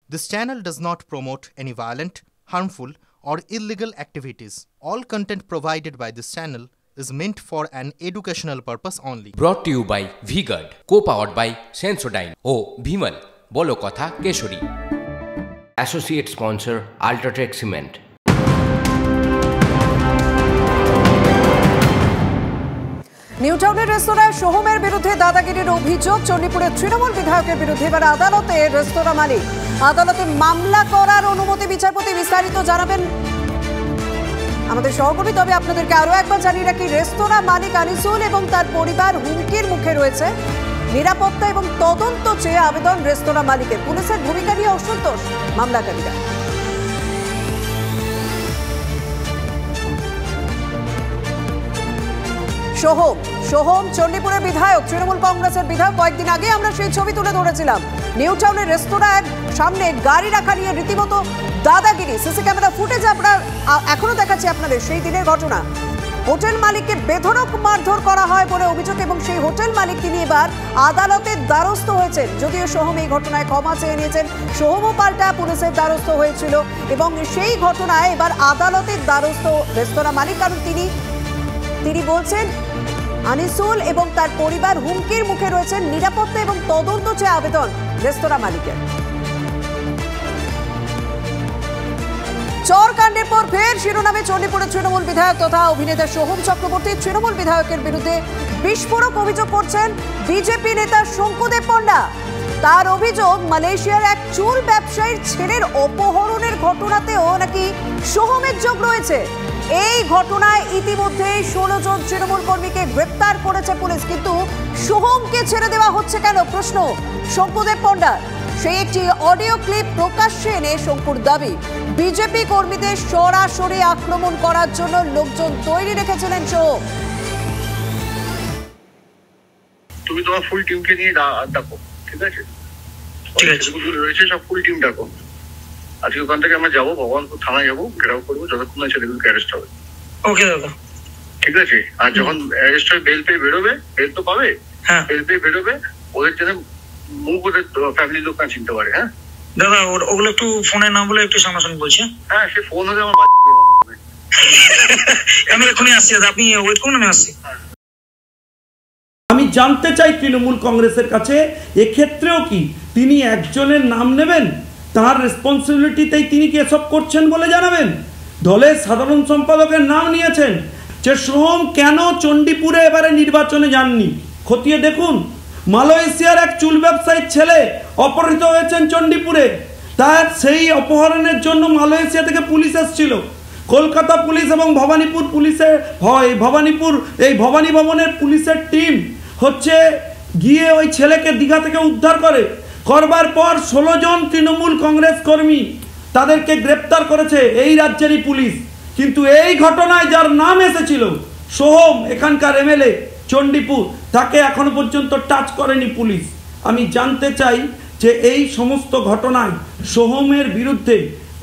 This channel does not promote any violent, harmful, or illegal activities. All content provided by this channel is meant for an educational purpose only. Brought to you by V-Guard, co-powered by Sensodyne O Bhimal, বলো কথা কেশরী। Associate sponsor Ultratech Cement। New টাউনের রেস্তোরাঁ সোহমের বিরুদ্ধে দাদাগিরির অভিযোগ। চণ্ডীপুরের তৃণমূল বিধায়কের বিরুদ্ধে এবার আদালতে রেস্তোরাঁ মালিক। আদালতে মামলা করার অনুমতি বিচারপতি। বিস্তারিত জানাবেন আমাদের সহকর্মী। তবে আপনাদেরকে আরো একবার জানিয়ে রাখি, রেস্তোরাঁ মালিক আনিসুল এবং তার পরিবার হুমকির মুখে রয়েছে। নিরাপত্তা এবং তদন্ত চেয়ে আবেদন রেস্তোরাঁ মালিকের। পুলিশের ভূমিকা নিয়ে অসন্তোষ মামলাকারীরা। সোহম চণ্ডীপুরের বিধায়ক, তৃণমূল কংগ্রেসের বিধায়ক। কয়েকদিন আগে আমরা সেই ছবি তুলে ধরেছিলাম। নিউ টাউনের রেস্তোরাঁ সামনে গাড়ি রাখা নিয়ে রীতিমতো দাদাগিরি। সিসি ক্যামেরা ফুটেজ আমরা এখনো দেখাচ্ছি আপনাদের সেই দিনের ঘটনা। হোটেল মালিককে বেধড়ক মারধর করা হয় বলে অভিযোগ এবং সেই হোটেল মালিক তিনি এবার আদালতের দ্বারস্থ হয়েছেন। যদিও সোহম এই ঘটনায় ক্ষমা চেয়ে নিয়েছেন। সোহমও পাল্টা পুলিশের দ্বারস্থ হয়েছিল এবং সেই ঘটনায় এবার আদালতের দ্বারস্থ রেস্তোরাঁ মালিক। কারণ তিনি বলছেন আনিসুল এবং তার পরিবার হুমকির মুখে রয়েছেন। নিরাপত্তা এবং তদন্ত চেয়ে আবেদন রেস্তোরাঁ মালিকের। চরকাণ্ডের পর ফের শিরোনামে চণ্ডীপুরের তৃণমূল বিধায়ক তথা অভিনেতা সোহম চক্রবর্তী। তৃণমূল বিধায়কের বিরুদ্ধে বিস্ফোরক অভিযোগ করছেন বিজেপি নেতা শঙ্কুদেব পণ্ডা। তার অভিযোগ, মালয়েশিয়ার এক চুল ব্যবসায়ীর ছেলের অপহরণের ঘটনাতেও নাকি সোহমের যোগ রয়েছে। এই ঘটনায় ইতিমধ্যে 16 জন তৃণমূল কর্মীকে গ্রেপ্তার করেছে পুলিশ। কিন্তু সোহমকে ছেড়ে দেওয়া হচ্ছে কেন, প্রশ্ন শঙ্কুদেব পণ্ডা। সেই একটি অডিও ক্লিপ প্রকাশ্যে এনে শঙ্কুর দাবি, বিজেপি কর্মীদের সরাসরি আক্রমণ করার জন্য লোকজন তৈরি রেখেছিলেন সোহম। তুমি তোমার ফুল টিমকে নিয়ে ডাকো, ঠিক আছে? রয়েছে সব ফুল টিম ডাকো। আজকে ওখান থেকে আমরা যাবো, ভগবানপুর থানায় যাবো, ঘেরাও করবো যতক্ষণ না ছেলেগুলোকে অ্যারেস্ট হবে। ওকে দাদা, ঠিক আছে? আর যখন অ্যারেস্ট হয়ে বেল পেয়ে বেরোবে, বেল তো পাবে, বেল পেয়ে বেরোবে, ওদের জন্য মুখ ওদের ফ্যামিলির লোক না চিনতে পারে। হ্যাঁ দাদা, ওগুলো একটু ফোনে না বলে একটু সামনাসামনি বলছি। হ্যাঁ, সে ফোন হলে আমার আমি এখনই আসছি দাদা, আপনি ওয়েট করুন, আমি আসছি। আমি জানতে চাই তৃণমূল কংগ্রেসের কাছে এক্ষেত্রেও কি তিনি একজনের নাম নেবেন, তার রেসপন্সিবিলিটিতেই তিনি কি এসব করছেন বলে জানাবেন? দলের সাধারণ সম্পাদকের নাম নিয়েছেন যে সোহম কেন চণ্ডীপুরে এবারে নির্বাচনে যাননি। খতিয়ে দেখুন, মালয়েশিয়ার এক চুল ব্যবসায়ীর ছেলে অপহৃত হয়েছেন চণ্ডীপুরে। তার সেই অপহরণের জন্য মালয়েশিয়া থেকে পুলিশ এসেছিল। কলকাতা পুলিশ এবং ভবানীপুর পুলিশের ভবানী ভবনের পুলিশের টিম গিয়ে ওই ছেলেকে দীঘা থেকে উদ্ধার করবার পর 16 জন তৃণমূল কংগ্রেস কর্মী তাদেরকে গ্রেপ্তার করেছে এই রাজ্যেরই পুলিশ। কিন্তু এই ঘটনায় যার নাম এসেছিল সোহম, এখানকার এমএলএ চণ্ডীপুর, তাকে এখনো পর্যন্ত টাচ করেনি পুলিশ। আমি জানতে চাই যে এই সমস্ত ঘটনায় সোহমের বিরুদ্ধে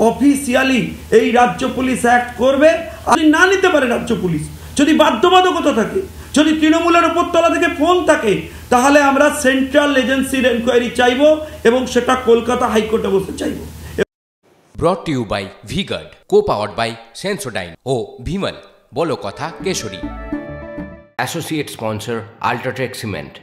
অফিসিয়ালি এই রাজ্য পুলিশ অ্যাক্ট করবে। যদি না নিতে পারে রাজ্য পুলিশ, যদি বাধ্যবাধকতা থাকে, যদি তৃণমূলের উপরতলা থেকে ফোন থাকে, তাহলে আমরা সেন্ট্রাল এজেন্সির এনকোয়ারি চাইব এবং সেটা কলকাতা হাইকোর্টে বসে চাইব। Brought to you by V-Guard, co-powered by Sensodyne O Bhimal, বলো কথা কেশরী। Associate sponsor Ultratech Cement।